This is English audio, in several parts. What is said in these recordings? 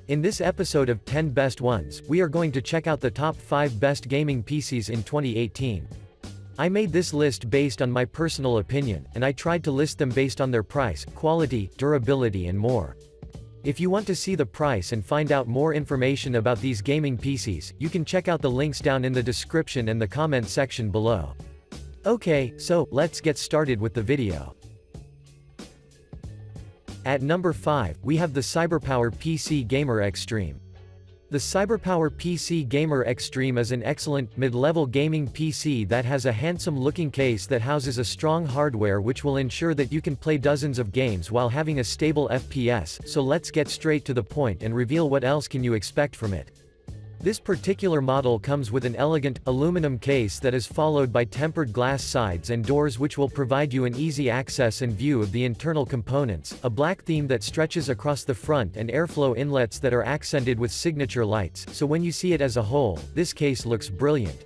In this episode of 10 Best Ones, we are going to check out the top 5 best gaming PCs in 2018. I made this list based on my personal opinion, and I tried to list them based on their price, quality, durability and more. If you want to see the price and find out more information about these gaming PCs, you can check out the links down in the description and the comment section below. Okay, so, let's get started with the video. At number 5, we have the CyberPower PC Gamer Extreme. The CyberPower PC Gamer Extreme is an excellent, mid-level gaming PC that has a handsome-looking case that houses a strong hardware which will ensure that you can play dozens of games while having a stable FPS, so let's get straight to the point and reveal what else can you expect from it. This particular model comes with an elegant, aluminum case that is followed by tempered glass sides and doors which will provide you an easy access and view of the internal components, a black theme that stretches across the front and airflow inlets that are accented with signature lights, so when you see it as a whole, this case looks brilliant.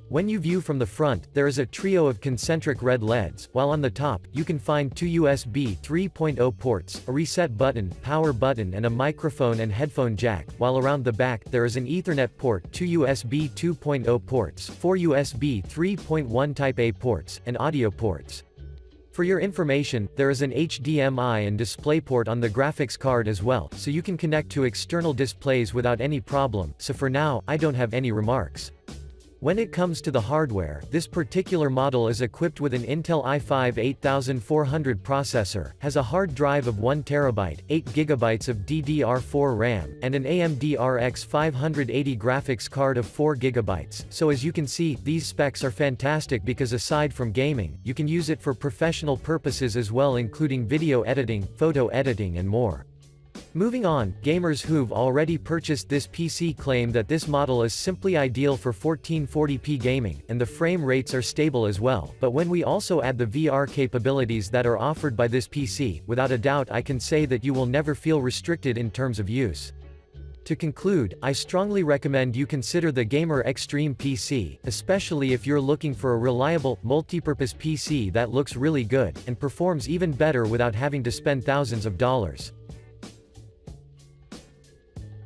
When you view from the front, there is a trio of concentric red LEDs, while on the top, you can find 2 USB 3.0 ports, a reset button, power button and a microphone and headphone jack, while around the back, there is an Ethernet port, 2 USB 2.0 ports, 4 USB 3.1 Type-A ports, and audio ports. For your information, there is an HDMI and DisplayPort on the graphics card as well, so you can connect to external displays without any problem, so for now, I don't have any remarks. When it comes to the hardware, this particular model is equipped with an Intel i5 8400 processor, has a hard drive of 1TB, 8GB of DDR4 RAM, and an AMD RX 580 graphics card of 4GB, so as you can see, these specs are fantastic because aside from gaming, you can use it for professional purposes as well including video editing, photo editing and more. Moving on, gamers who've already purchased this PC claim that this model is simply ideal for 1440p gaming, and the frame rates are stable as well, but when we also add the VR capabilities that are offered by this PC, without a doubt I can say that you will never feel restricted in terms of use. To conclude, I strongly recommend you consider the Gamer Extreme PC, especially if you're looking for a reliable, multipurpose PC that looks really good, and performs even better without having to spend thousands of dollars.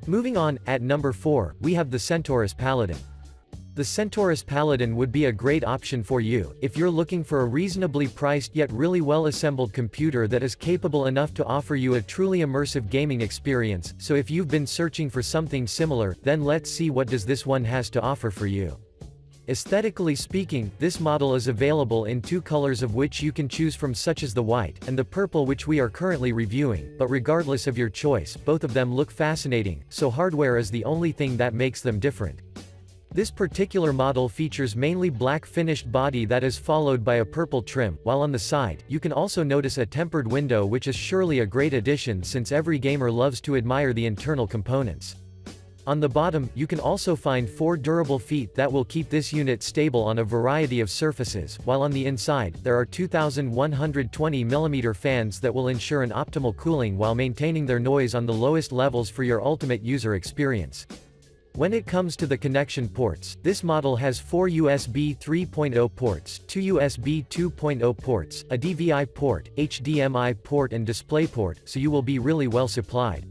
Moving on, at number 4, we have the Centaurus Paladin. The Centaurus Paladin would be a great option for you, if you're looking for a reasonably priced yet really well-assembled computer that is capable enough to offer you a truly immersive gaming experience, so if you've been searching for something similar, then let's see what does this one has to offer for you. Aesthetically speaking, this model is available in 2 colors of which you can choose from such as the white, and the purple which we are currently reviewing, but regardless of your choice, both of them look fascinating, so hardware is the only thing that makes them different. This particular model features mainly black finished body that is followed by a purple trim, while on the side, you can also notice a tempered window which is surely a great addition since every gamer loves to admire the internal components. On the bottom, you can also find 4 durable feet that will keep this unit stable on a variety of surfaces, while on the inside, there are 2120mm fans that will ensure an optimal cooling while maintaining their noise on the lowest levels for your ultimate user experience. When it comes to the connection ports, this model has 4 USB 3.0 ports, 2 USB 2.0 ports, a DVI port, HDMI port and DisplayPort, so you will be really well supplied.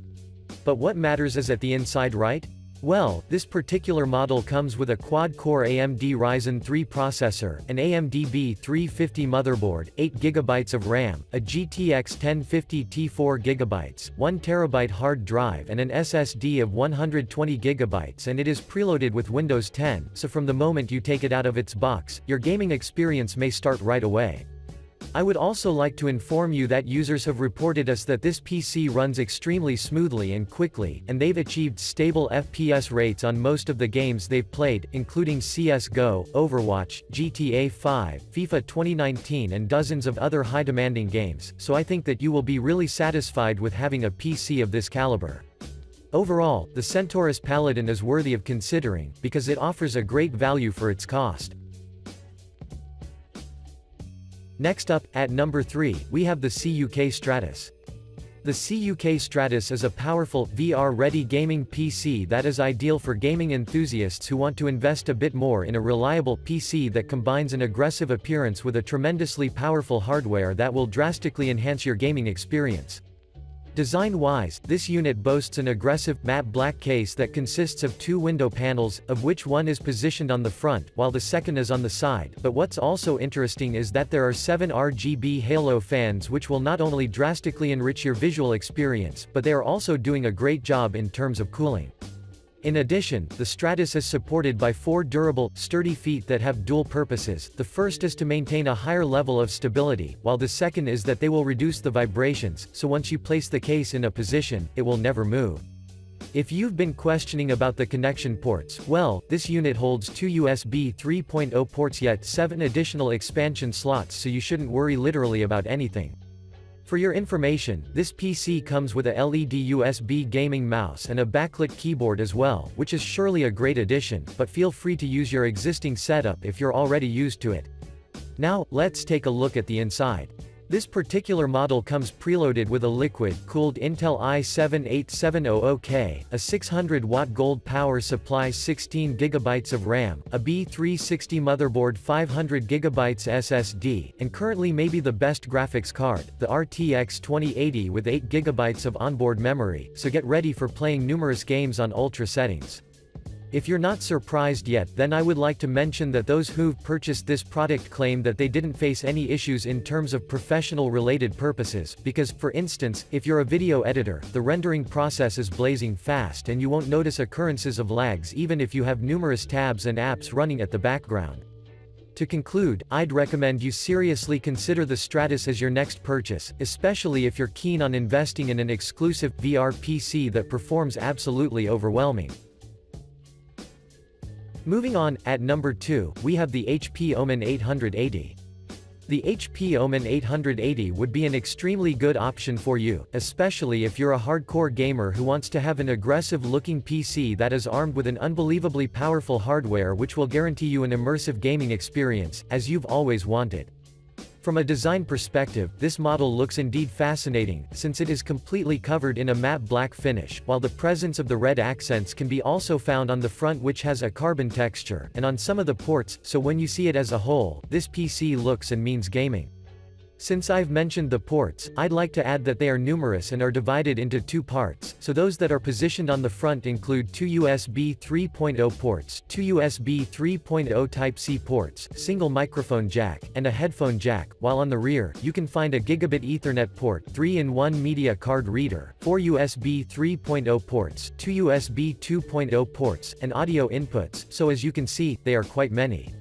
But what matters is at the inside, right? Well, this particular model comes with a quad-core AMD Ryzen 3 processor, an AMD B350 motherboard, 8GB of RAM, a GTX 1050 T4 GB, 1TB hard drive and an SSD of 120GB and it is preloaded with Windows 10, so from the moment you take it out of its box, your gaming experience may start right away. I would also like to inform you that users have reported us that this PC runs extremely smoothly and quickly, and they've achieved stable FPS rates on most of the games they've played, including CSGO, Overwatch, GTA 5, FIFA 2019 and dozens of other high-demanding games, so I think that you will be really satisfied with having a PC of this caliber. Overall, the Centaurus Paladin is worthy of considering, because it offers a great value for its cost. Next up, at number 3, we have the CUK Stratus. The CUK Stratus is a powerful, VR-ready gaming PC that is ideal for gaming enthusiasts who want to invest a bit more in a reliable PC that combines an aggressive appearance with a tremendously powerful hardware that will drastically enhance your gaming experience. Design-wise, this unit boasts an aggressive, matte black case that consists of two window panels, of which one is positioned on the front, while the second is on the side. But what's also interesting is that there are 7 RGB halo fans which will not only drastically enrich your visual experience, but they are also doing a great job in terms of cooling. In addition, the Stratus is supported by 4 durable, sturdy feet that have dual purposes. The first is to maintain a higher level of stability, while the second is that they will reduce the vibrations, so once you place the case in a position, it will never move. If you've been questioning about the connection ports, well, this unit holds 2 USB 3.0 ports yet 7 additional expansion slots, so you shouldn't worry literally about anything. For your information, this PC comes with a LED USB gaming mouse and a backlit keyboard as well, which is surely a great addition, but feel free to use your existing setup if you're already used to it. Now, let's take a look at the inside. This particular model comes preloaded with a liquid-cooled Intel i7-8700K, a 600-watt gold power supply, 16GB of RAM, a B360 motherboard, 500GB SSD, and currently maybe the best graphics card, the RTX 2080 with 8GB of onboard memory, so get ready for playing numerous games on ultra settings. If you're not surprised yet, then I would like to mention that those who've purchased this product claim that they didn't face any issues in terms of professional-related purposes, because, for instance, if you're a video editor, the rendering process is blazing fast and you won't notice occurrences of lags even if you have numerous tabs and apps running at the background. To conclude, I'd recommend you seriously consider the Stratus as your next purchase, especially if you're keen on investing in an exclusive, VR PC that performs absolutely overwhelming. Moving on, at number 2, we have the HP Omen 880. The HP Omen 880 would be an extremely good option for you, especially if you're a hardcore gamer who wants to have an aggressive-looking PC that is armed with an unbelievably powerful hardware which will guarantee you an immersive gaming experience, as you've always wanted. From a design perspective, this model looks indeed fascinating, since it is completely covered in a matte black finish, while the presence of the red accents can be also found on the front, which has a carbon texture, and on some of the ports, so when you see it as a whole, this PC looks and means gaming. Since I've mentioned the ports, I'd like to add that they are numerous and are divided into 2 parts, so those that are positioned on the front include 2 USB 3.0 ports, 2 USB 3.0 Type-C ports, single microphone jack, and a headphone jack, while on the rear, you can find a Gigabit Ethernet port, 3-in-1 media card reader, 4 USB 3.0 ports, 2 USB 2.0 ports, and audio inputs, so as you can see, they are quite many.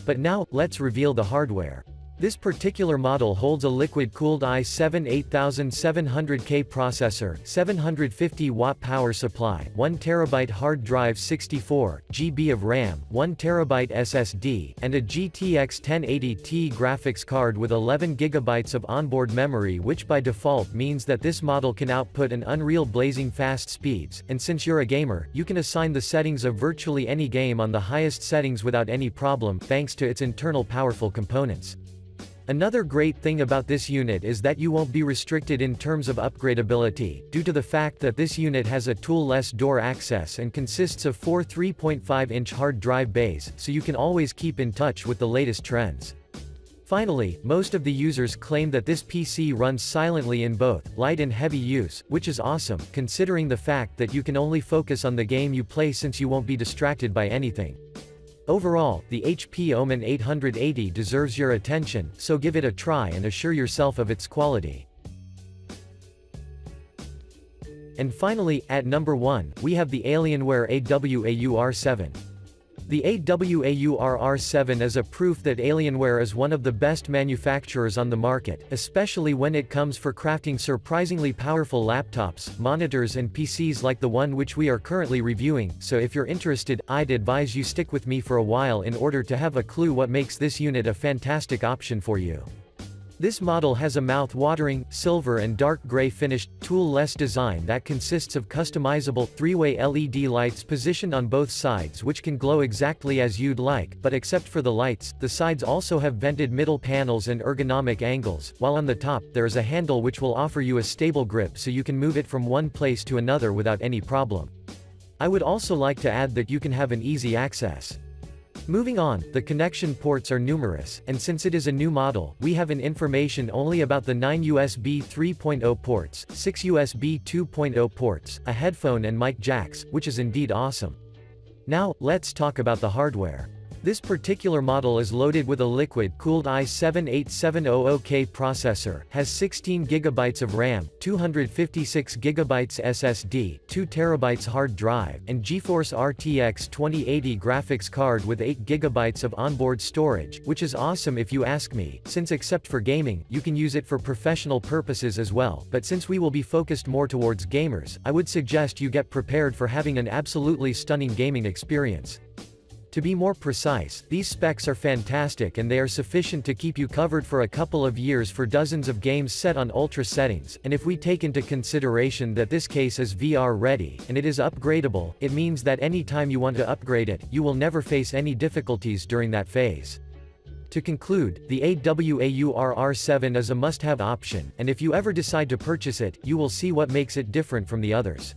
But now, let's reveal the hardware. This particular model holds a liquid-cooled i7-8700K processor, 750-watt power supply, 1TB hard drive, 64GB of RAM, 1TB SSD, and a GTX 1080 graphics card with 11GB of onboard memory, which by default means that this model can output an unreal blazing fast speeds, and since you're a gamer, you can assign the settings of virtually any game on the highest settings without any problem, thanks to its internal powerful components. Another great thing about this unit is that you won't be restricted in terms of upgradability, due to the fact that this unit has a tool-less door access and consists of 4 3.5-inch hard drive bays, so you can always keep in touch with the latest trends. Finally, most of the users claim that this PC runs silently in both light and heavy use, which is awesome, considering the fact that you can only focus on the game you play since you won't be distracted by anything. Overall, the HP Omen 880 deserves your attention, so give it a try and assure yourself of its quality. And finally, at number 1, we have the Alienware AWAU-R7. The AWAU-R7 is a proof that Alienware is one of the best manufacturers on the market, especially when it comes for crafting surprisingly powerful laptops, monitors and PCs like the one which we are currently reviewing, so if you're interested, I'd advise you stick with me for a while in order to have a clue what makes this unit a fantastic option for you. This model has a mouth-watering, silver and dark gray finished, tool-less design that consists of customizable, 3-way LED lights positioned on both sides which can glow exactly as you'd like, but except for the lights, the sides also have vented middle panels and ergonomic angles, while on the top, there is a handle which will offer you a stable grip so you can move it from one place to another without any problem. I would also like to add that you can have an easy access. Moving on, the connection ports are numerous, and since it is a new model, we have information only about the 9 USB 3.0 ports, 6 USB 2.0 ports, a headphone and mic jacks, which is indeed awesome. Now, let's talk about the hardware. This particular model is loaded with a liquid-cooled i7-8700K processor, has 16 GB of RAM, 256 GB SSD, 2 TB hard drive, and GeForce RTX 2080 graphics card with 8 GB of onboard storage, which is awesome if you ask me, since except for gaming, you can use it for professional purposes as well, but since we will be focused more towards gamers, I would suggest you get prepared for having an absolutely stunning gaming experience. To be more precise, these specs are fantastic and they are sufficient to keep you covered for a couple of years for dozens of games set on ultra settings, and if we take into consideration that this case is VR ready, and it is upgradable, it means that any time you want to upgrade it, you will never face any difficulties during that phase. To conclude, the AWAUR-R7 is a must-have option, and if you ever decide to purchase it, you will see what makes it different from the others.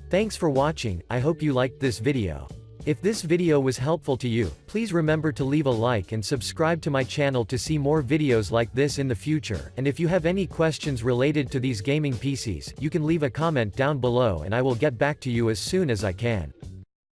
Thanks for watching, I hope you liked this video. If this video was helpful to you, please remember to leave a like and subscribe to my channel to see more videos like this in the future, and if you have any questions related to these gaming PCs, you can leave a comment down below and I will get back to you as soon as I can.